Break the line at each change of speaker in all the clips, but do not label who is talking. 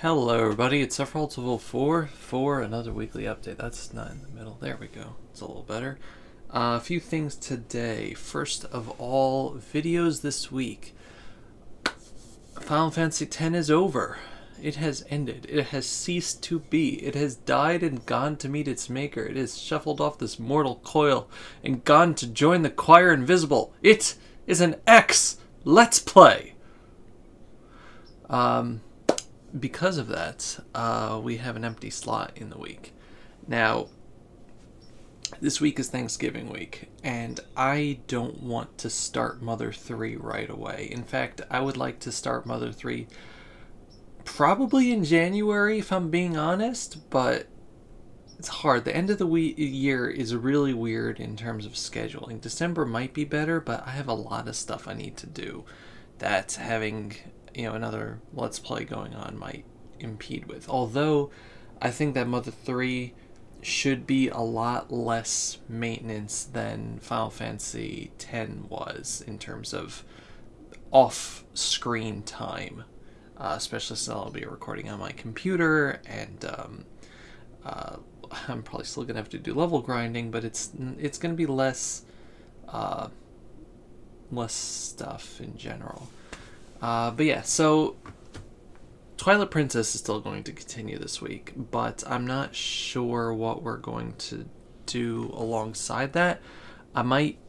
Hello everybody, it's Zack Rhodes for another weekly update. That's not in the middle. There we go. It's a little better. A few things today. First of all, videos this week. Final Fantasy X is over. It has ended. It has ceased to be. It has died and gone to meet its maker. It has shuffled off this mortal coil and gone to join the choir invisible. It is an X Let's Play. Because of that, we have an empty slot in the week. Now, this week is Thanksgiving week, and I don't want to start Mother 3 right away. In fact, I would like to start Mother 3 probably in January, if I'm being honest, but it's hard. The end of the year is really weird in terms of scheduling. December might be better, but I have a lot of stuff I need to do that having, another Let's Play going on might impede with. Although, I think that Mother 3 should be a lot less maintenance than Final Fantasy X was in terms of off-screen time. Especially since I'll be recording on my computer, and I'm probably still going to have to do level grinding, but it's going to be less stuff in general. But yeah, so Twilight Princess is still going to continue this week, but I'm not sure what we're going to do alongside that. I might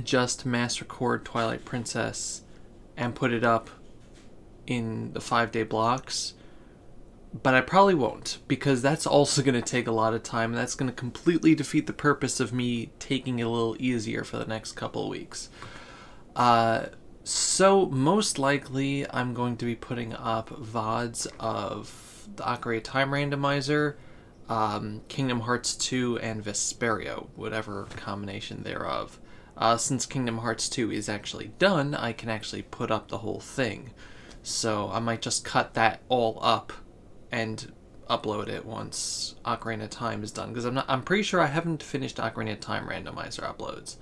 just mass record Twilight Princess and put it up in the 5-day blocks, but I probably won't, because that's also going to take a lot of time, and that's going to completely defeat the purpose of me taking it a little easier for the next couple of weeks. So most likely I'm going to be putting up VODs of the Aryeh Time Randomizer, Kingdom Hearts 2, and Vesperia, whatever combination thereof. Since Kingdom Hearts 2 is actually done, I can actually put up the whole thing. So I might just cut that all up and upload it once Ocarina of Time is done, because I'm pretty sure I haven't finished Ocarina of Time Randomizer uploads.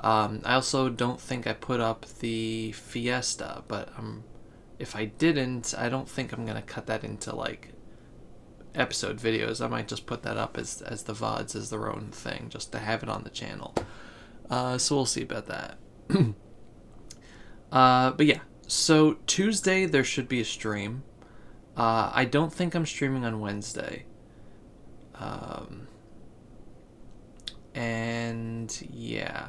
I also don't think I put up the Fiesta, but if I didn't, I don't think I'm gonna cut that into like episode videos. I might just put that up as the VODs, as their own thing, just to have it on the channel. So we'll see about that. But yeah, so Tuesday there should be a stream. I don't think I'm streaming on Wednesday. And yeah,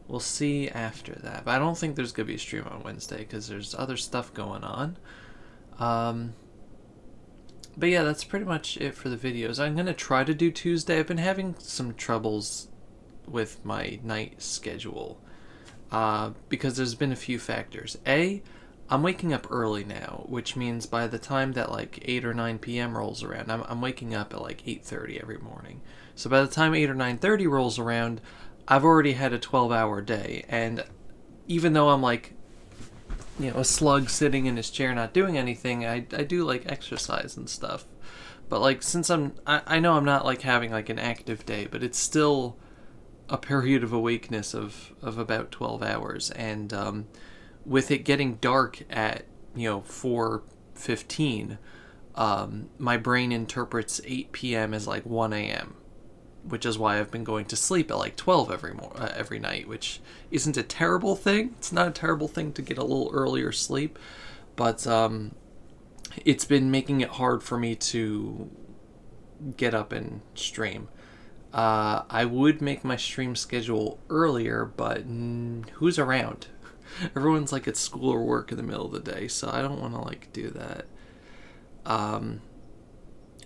we'll see after that. But I don't think there's going to be a stream on Wednesday because there's other stuff going on. But yeah, that's pretty much it for the videos. I'm going to try to do Tuesday. I've been having some troubles with my night schedule because there's been a few factors. I'm waking up early now, which means by the time that like 8 or 9 p.m. rolls around, I'm waking up at like 8:30 every morning. So by the time 8 or 9:30 rolls around, I've already had a 12-hour day, and even though I'm like, a slug sitting in his chair not doing anything, I do like exercise and stuff. But like, since I know I'm not like having like an active day, but it's still a period of awakeness of about 12 hours, and with it getting dark at 4:15, my brain interprets 8 p.m. as like 1 a.m., which is why I've been going to sleep at like 12 every night, which isn't a terrible thing. It's not a terrible thing to get a little earlier sleep, but it's been making it hard for me to get up and stream. I would make my stream schedule earlier, but who's around? Everyone's like at school or work in the middle of the day, so I don't want to like do that.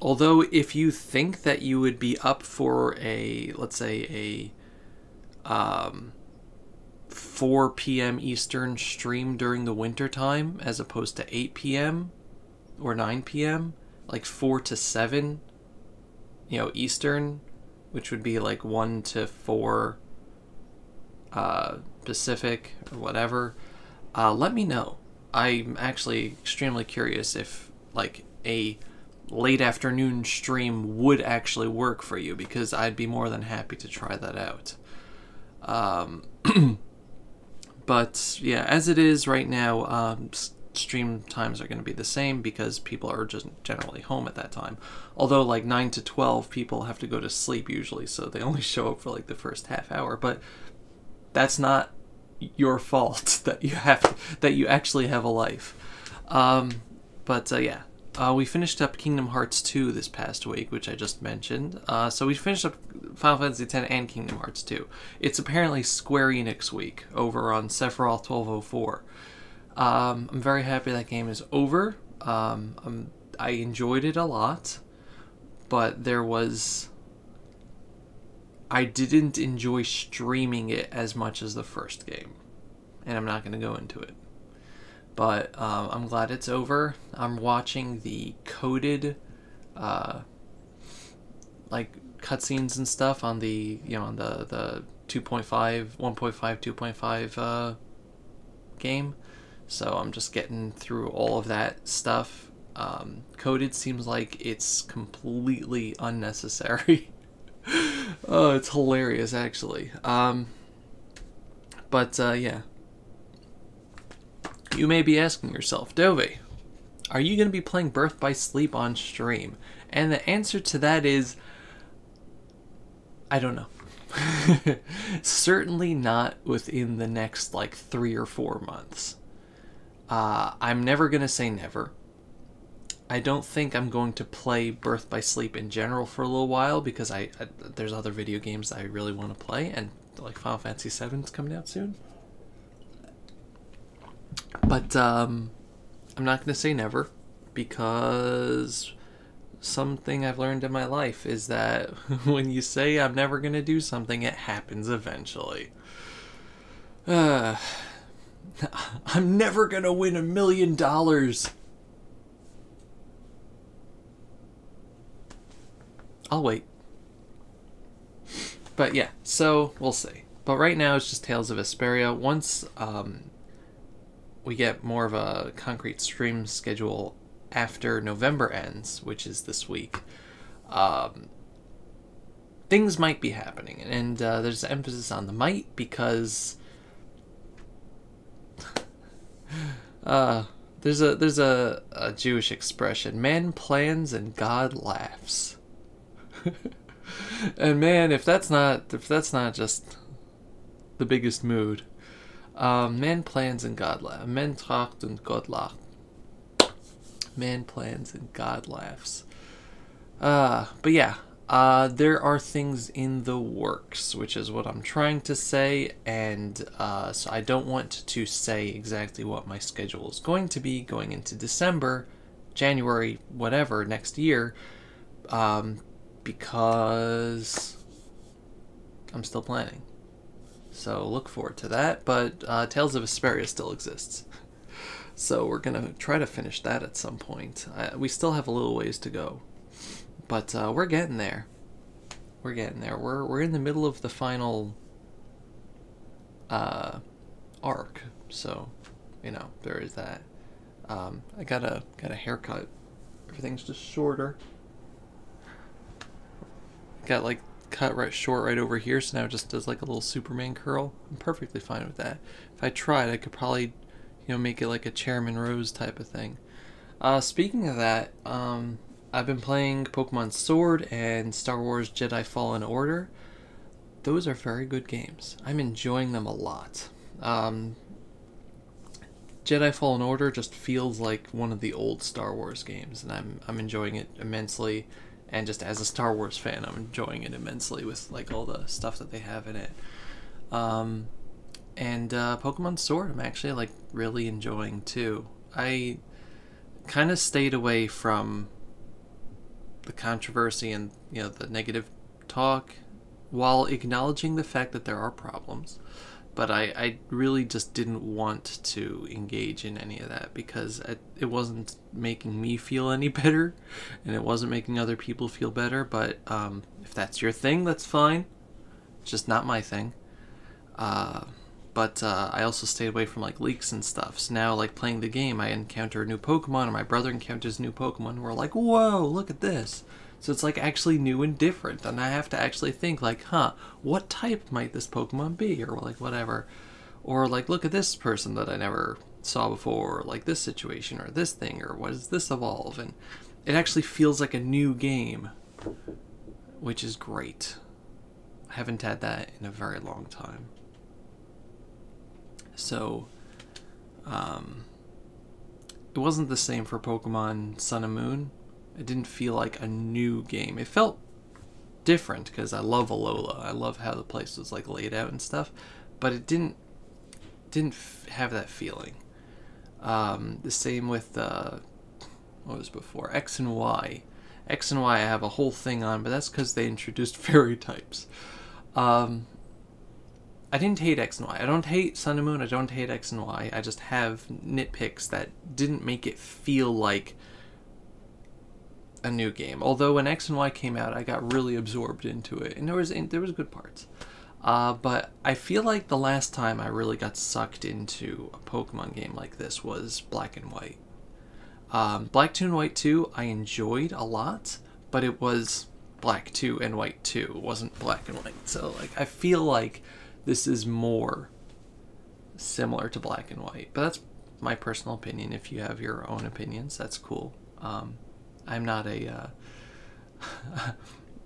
Although if you think that you would be up for let's say a 4 p.m. Eastern stream during the winter time as opposed to 8 p.m. or 9 p.m., like 4 to 7, Eastern, which would be like 1 to 4 Pacific or whatever, let me know. I'm actually extremely curious if like a late afternoon stream would actually work for you, because I'd be more than happy to try that out. But yeah, as it is right now, stream times are going to be the same because people are just generally home at that time. Although like 9 to 12 people have to go to sleep usually, so they only show up for like the first half hour. But that's not your fault that you actually have a life. Yeah. We finished up Kingdom Hearts 2 this past week, which I just mentioned. So we finished up Final Fantasy X and Kingdom Hearts 2. It's apparently Square Enix week over on Sephiroth 1204. I'm very happy that game is over. I enjoyed it a lot, but I didn't enjoy streaming it as much as the first game, and I'm not going to go into it. But I'm glad it's over. I'm watching the coded, like cutscenes and stuff on the on the 2.5, 1.5, 2.5 game. So I'm just getting through all of that stuff. Coded seems like it's completely unnecessary. Oh, it's hilarious actually. Yeah. You may be asking yourself, Dovey, are you going to be playing Birth by Sleep on stream? And the answer to that is, I don't know. Certainly not within the next like 3 or 4 months. I'm never going to say never. I don't think I'm going to play Birth by Sleep in general for a little while because there's other video games that I really want to play, and like Final Fantasy VII is coming out soon. But I'm not going to say never, because something I've learned in my life is that when you say I'm never going to do something, it happens eventually. I'm never going to win $1 million. I'll wait. But yeah, so we'll see. But right now it's just Tales of Vesperia. Once we get more of a concrete stream schedule after November ends, which is this week, things might be happening. And there's emphasis on the might because there's a Jewish expression: man plans and God laughs. And man, if that's not just the biggest mood. Man plans and God laughs. Men tracht und Gott lacht. Man plans and God laughs. But yeah, there are things in the works, which is what I'm trying to say, and so I don't want to say exactly what my schedule is going to be going into December, January, whatever, next year, because I'm still planning. So look forward to that, but Tales of Vesperia still exists. So we're going to try to finish that at some point. We still have a little ways to go, but we're getting there. We're getting there. We're in the middle of the final arc, so there is that. I got a haircut. Everything's just shorter. Got like cut short right over here, so now it just does like a little Superman curl. I'm perfectly fine with that. If I tried, I could probably make it like a Chairman Rose type of thing. Speaking of that, I've been playing Pokemon Sword and Star Wars Jedi Fallen Order. Those are very good games. I'm enjoying them a lot. Jedi Fallen Order just feels like one of the old Star Wars games, and I'm enjoying it immensely. And just as a Star Wars fan, I'm enjoying it immensely with like all the stuff that they have in it. And Pokemon Sword, I'm actually like really enjoying too. I kind of stayed away from the controversy and the negative talk, while acknowledging the fact that there are problems. But I really just didn't want to engage in any of that because it wasn't making me feel any better, and it wasn't making other people feel better. But if that's your thing, that's fine. It's just not my thing. But I also stayed away from like leaks and stuff. So now, like playing the game, I encounter a new Pokemon, or my brother encounters a new Pokemon, and we're like, whoa, look at this. So it's like actually new and different, and I have to actually think like, what type might this Pokemon be, or like whatever. Or like, look at this person that I never saw before, like this situation or this thing, or what does this evolve, and it actually feels like a new game, which is great. I haven't had that in a very long time. So, it wasn't the same for Pokemon Sun and Moon. It didn't feel like a new game. It felt different because I love Alola. I love how the place was like laid out and stuff, but it didn't have that feeling. The same with what was before, X and Y. X and Y I have a whole thing on, but that's because they introduced fairy types. I didn't hate X and Y. I don't hate Sun and Moon. I don't hate X and Y. I just have nitpicks that didn't make it feel like a new game. Although when X and Y came out, I got really absorbed into it, and there was good parts. But I feel like the last time I really got sucked into a Pokemon game like this was Black and White. Black 2 and White 2 I enjoyed a lot, but it was Black 2 and White 2. It wasn't Black and White. So like I feel like this is more similar to Black and White. But that's my personal opinion. If you have your own opinions, that's cool. I'm not a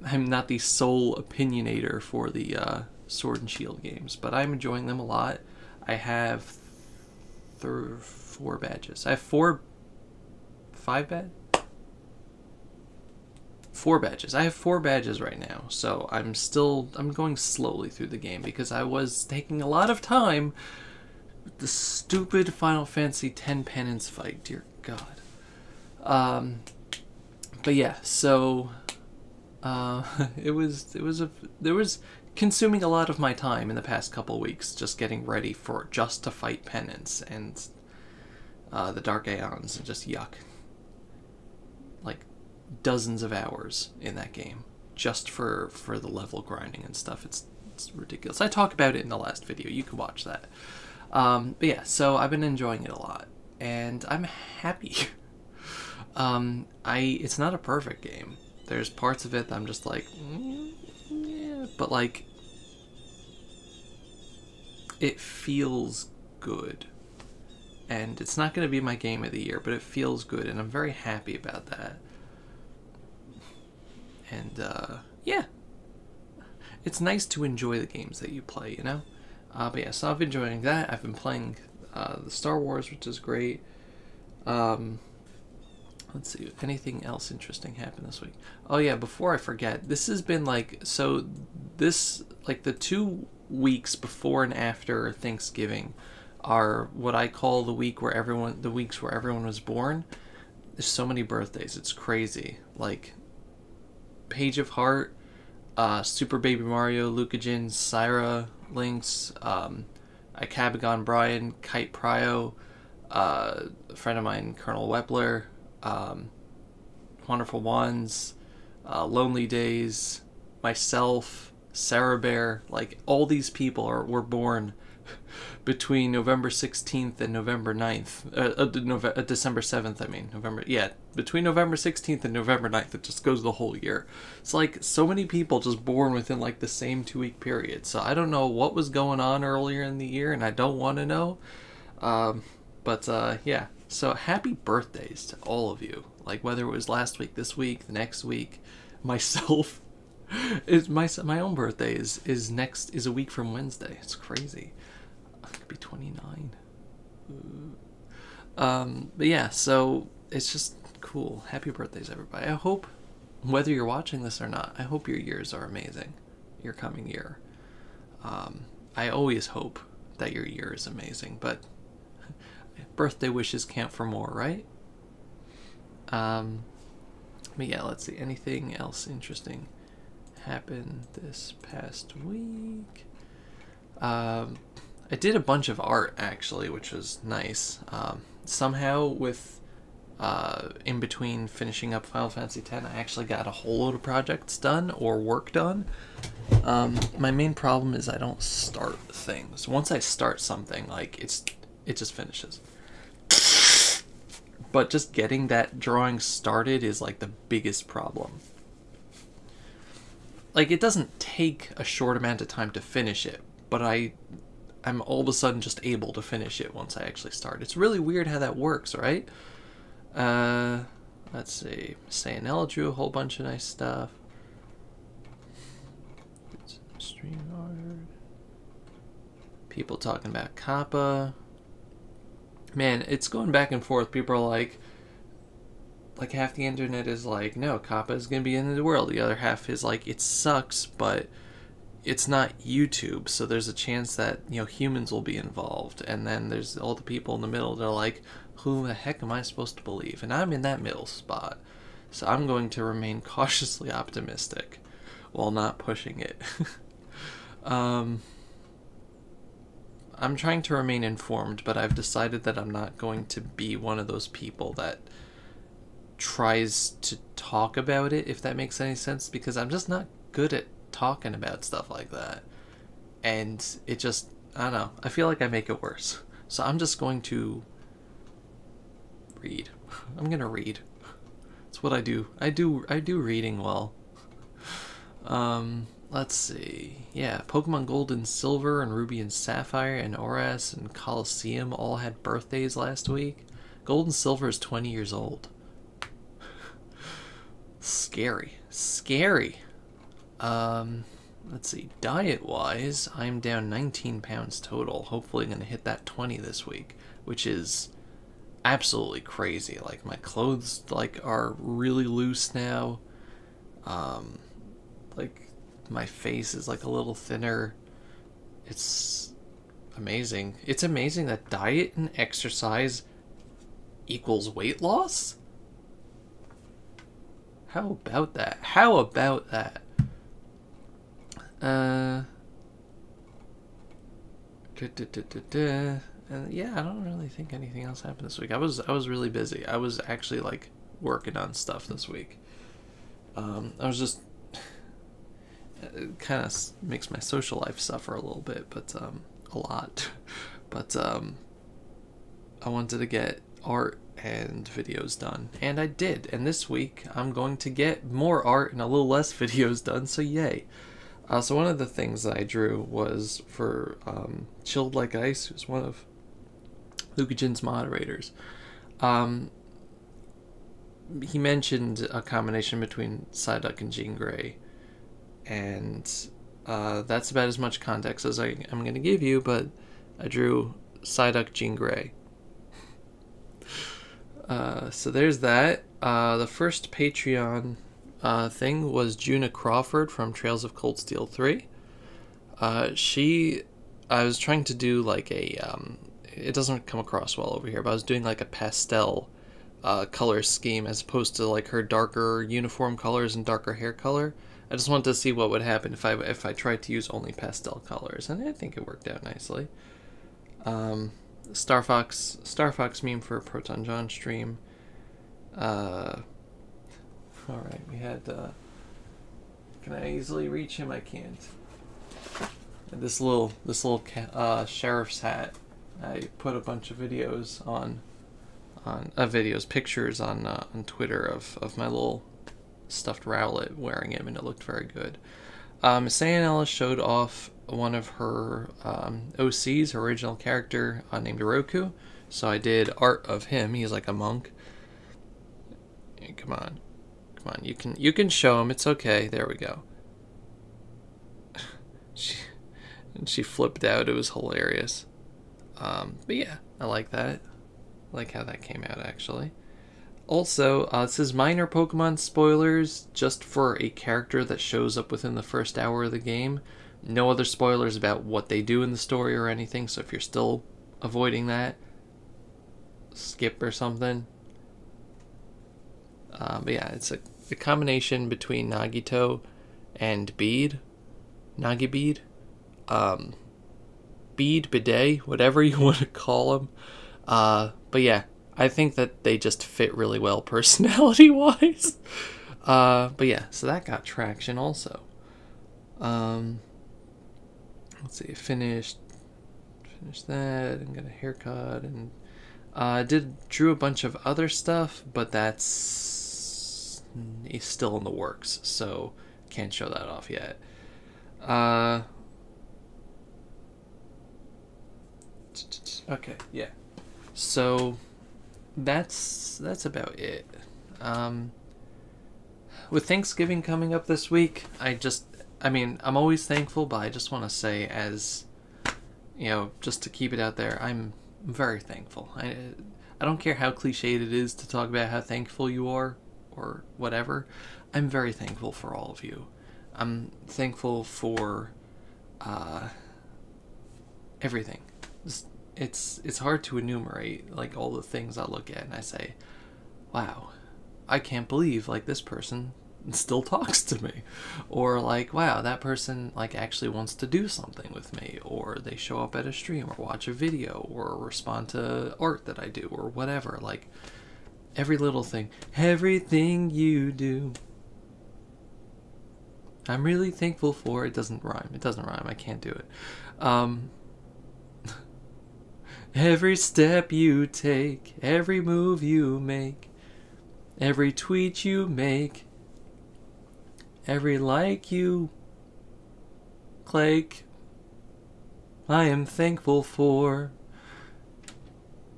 I'm not the sole opinionator for the Sword and Shield games, but I'm enjoying them a lot. I have 4 badges. I have 4 badges. I have 4 badges right now, so I'm going slowly through the game because I was taking a lot of time with the stupid Final Fantasy X penance fight. Dear God. But yeah, so it was consuming a lot of my time in the past couple weeks just getting ready to fight penance and the Dark Aeons, and just yuck. Like dozens of hours in that game just for the level grinding and stuff. It's ridiculous. I talk about it in the last video. You can watch that. But yeah, so I've been enjoying it a lot, and I'm happy. It's not a perfect game. There's parts of it that I'm just like, yeah, but like, it feels good. And it's not going to be my game of the year, but it feels good, and I'm very happy about that. And, yeah. It's nice to enjoy the games that you play, you know? But yeah, so I've been enjoying that. I've been playing the Star Wars, which is great. Let's see, anything else interesting happened this week? Oh yeah, before I forget, this has been like, so this, like the 2 weeks before and after Thanksgiving are what I call the weeks where everyone was born. There's so many birthdays, it's crazy. Like Page of Heart, Super Baby Mario, Lucajin, Syra, Lynx, Ikabagon Brian, Kite Prio, a friend of mine, Colonel Wepler, Wonderful Ones, Lonely Days, myself, Sarah Bear, like all these people were born between November 16th and November 9th, December 7th, I mean, between November 16th and November 9th, it just goes the whole year. It's like so many people just born within like the same 2-week period, so I don't know what was going on earlier in the year, and I don't want to know, yeah, so happy birthdays to all of you, like whether it was last week, this week, the next week. Myself, my own birthday is a week from Wednesday. It's crazy. I could be 29. But yeah, so it's just cool. Happy birthdays, everybody. I hope, whether you're watching this or not, I hope your years are amazing. Your coming year. I always hope that your year is amazing, but birthday wishes count for more, right? But yeah, let's see. Anything else interesting happened this past week? I did a bunch of art, actually, which was nice. Somehow, with in between finishing up Final Fantasy X, I actually got a whole load of projects done, or work done. My main problem is I don't start things. Once I start something, like, it just finishes. But just getting that drawing started is like the biggest problem. Like, it doesn't take a short amount of time to finish it, but I I'm all of a sudden just able to finish it once I actually start. It's really weird how that works, right? Let's see. Sayanella drew a whole bunch of nice stuff. StreamYard. People talking about Kappa. Man, it's going back and forth. People are like half the internet is like, no, Kappa is going to be in the world. The other half is like, it sucks, but it's not YouTube, so there's a chance that, you know, humans will be involved. And then there's all the people in the middle that are like, who the heck am I supposed to believe? And I'm in that middle spot. So I'm going to remain cautiously optimistic while not pushing it. I'm trying to remain informed, but I've decided that I'm not going to be one of those people that tries to talk about it, if that makes any sense, because I'm just not good at talking about stuff like that. And it just, I don't know, I feel like I make it worse. So I'm just going to read. I'm gonna read. It's what I do. I do reading well. Let's see. Yeah, Pokemon Gold and Silver and Ruby and Sapphire and Oras and Coliseum all had birthdays last week. Gold and Silver is 20 years old. Scary. Scary. Let's see. Diet-wise, I'm down 19 pounds total. Hopefully I'm going to hit that 20 this week, which is absolutely crazy. Like, my clothes, like, are really loose now. Like, my face is, like, a little thinner. It's amazing. It's amazing that diet and exercise equals weight loss? How about that? How about that? Yeah, I don't really think anything else happened this week. I was really busy. I was actually like working on stuff this week. I was just it kind of makes my social life suffer a little bit, but a lot. But I wanted to get art and videos done, and I did. And this week I'm going to get more art and a little less videos done, so yay. So one of the things that I drew was for Chilled Like Ice, who's one of Lucajin's moderators. He mentioned a combination between Psyduck and Jean Grey, and that's about as much context as I'm going to give you, but I drew Psyduck, Jean Grey. So there's that. The first Patreon thing was Juna Crawford from Trails of Cold Steel 3. I was trying to do like a, it doesn't come across well over here, but I was doing like a pastel color scheme as opposed to like her darker uniform colors and darker hair color. I just wanted to see what would happen if I tried to use only pastel colors, and I think it worked out nicely. Star Fox meme for Proton John stream. Alright, we had, can I easily reach him? I can't. This little sheriff's hat. I put a bunch of videos pictures on Twitter of my little stuffed Rowlet wearing him, and it looked very good. Sayanella showed off one of her OCs, her original character, named Oroku. So I did art of him. He's like a monk. Hey, come on, you can show him. It's okay. There we go. She flipped out. It was hilarious. But yeah, I like that. I like how that came out, actually. Also, this is minor Pokemon spoilers, just for a character that shows up within the first hour of the game. No other spoilers about what they do in the story or anything, so if you're still avoiding that, skip or something. But yeah, it's a combination between Nagito and Bede. Nagibede. Bede, Bidet, whatever you want to call him. But yeah, I think that they just fit really well personality-wise. But yeah, so that got traction also. Let's see, finished that, and got a haircut, and drew a bunch of other stuff, but that's still in the works, so can't show that off yet. Okay, yeah. So that's about it. With Thanksgiving coming up this week, I'm always thankful, but I just want to say, as just to keep it out there, I'm very thankful. I don't care how cliched it is to talk about how thankful you are or whatever. I'm very thankful for all of you. I'm thankful for everything. It's hard to enumerate like all the things I look at and I say, wow, I can't believe like this person still talks to me, or like, wow, that person like actually wants to do something with me, or they show up at a stream or watch a video or respond to art that I do or whatever. Like every little thing, everything you do, I'm really thankful for. It doesn't rhyme. I can't do it. Every step you take, every move you make, every tweet you make, every like you click, I am thankful for.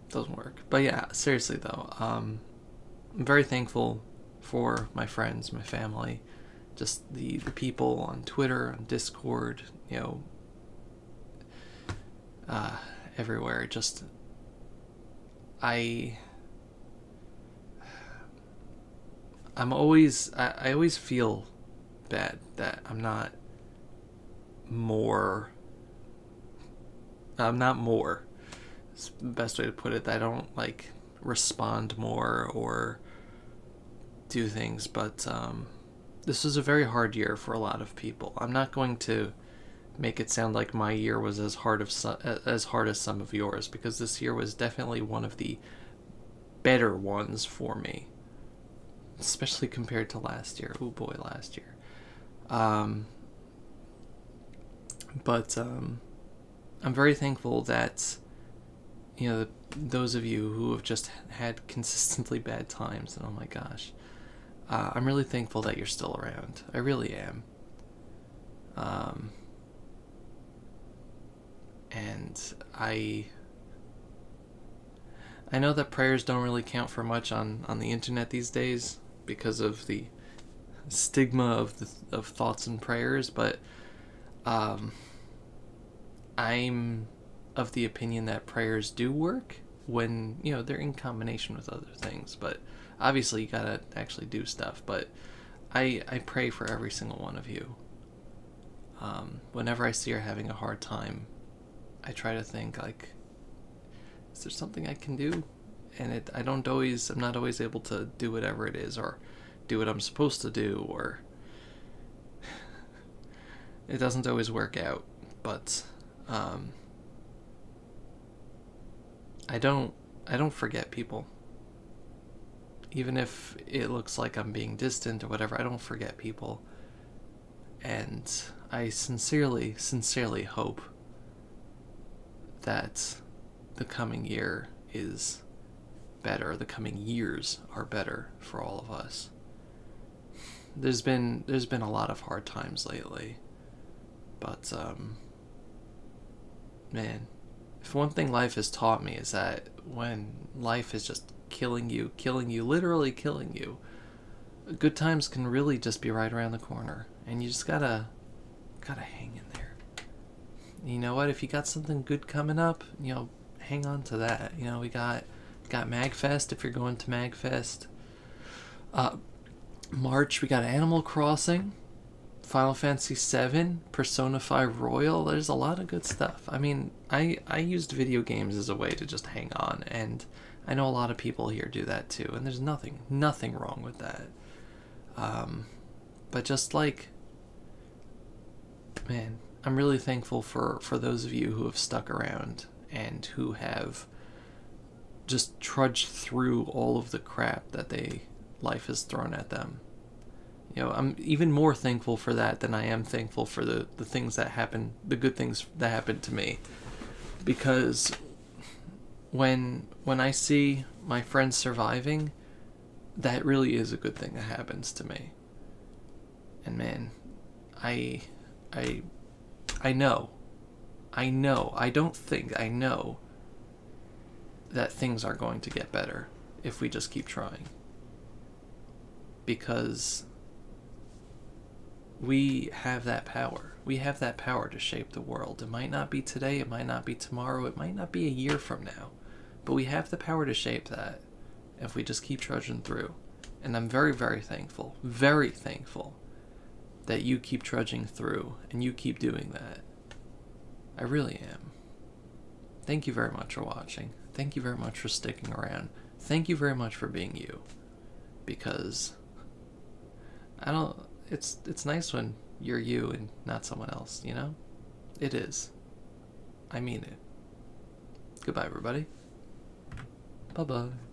Doesn't work. But yeah, seriously though, I'm very thankful for my friends, my family, just the people on Twitter, on Discord, everywhere. Just I always feel bad that I'm not more. It's the best way to put it. That I don't like respond more or do things, but this was a very hard year for a lot of people. I'm not going to make it sound like my year was as hard as some of yours, because this year was definitely one of the better ones for me, especially compared to last year. Oh boy, last year. But I'm very thankful that those of you who have just had consistently bad times, and oh my gosh, I'm really thankful that you're still around. I really am. And I know that prayers don't really count for much on the internet these days because of the stigma of thoughts and prayers, but I'm of the opinion that prayers do work when they're in combination with other things. But obviously you gotta actually do stuff. But I pray for every single one of you. Whenever I see you're having a hard time, I try to think like, is there something I can do? And I'm not always able to do whatever it is or do what I'm supposed to do, or it doesn't always work out. But I don't forget people. Even if it looks like I'm being distant or whatever, I don't forget people. And I sincerely hope that the coming year is better. The coming years are better for all of us. There's been a lot of hard times lately, but man, if one thing life has taught me is that when life is just killing you, literally killing you, good times can really just be right around the corner, and you just gotta hang in there. You know what? If you got something good coming up, hang on to that. We got MagFest if you're going to MagFest. March, we got Animal Crossing, Final Fantasy VII, Persona 5 Royal. There's a lot of good stuff. I mean, I used video games as a way to just hang on, and I know a lot of people here do that too, and there's nothing wrong with that. But just like, man, I'm really thankful for those of you who have stuck around and who have just trudged through all of the crap that life has thrown at them. I'm even more thankful for that than I am thankful for the things that happen, the good things that happened to me. Because when I see my friends surviving, that really is a good thing that happens to me. And man, I know, I know that things are going to get better if we just keep trying. Because we have that power. We have that power to shape the world. It might not be today, it might not be tomorrow, it might not be a year from now. But we have the power to shape that if we just keep trudging through. And I'm very, very thankful that you keep trudging through and you keep doing that. I really am. Thank you very much for watching. Thank you very much for sticking around. Thank you very much for being you. Because it's nice when you're you and not someone else, you know? It is. I mean it. Goodbye, everybody. Bye-bye.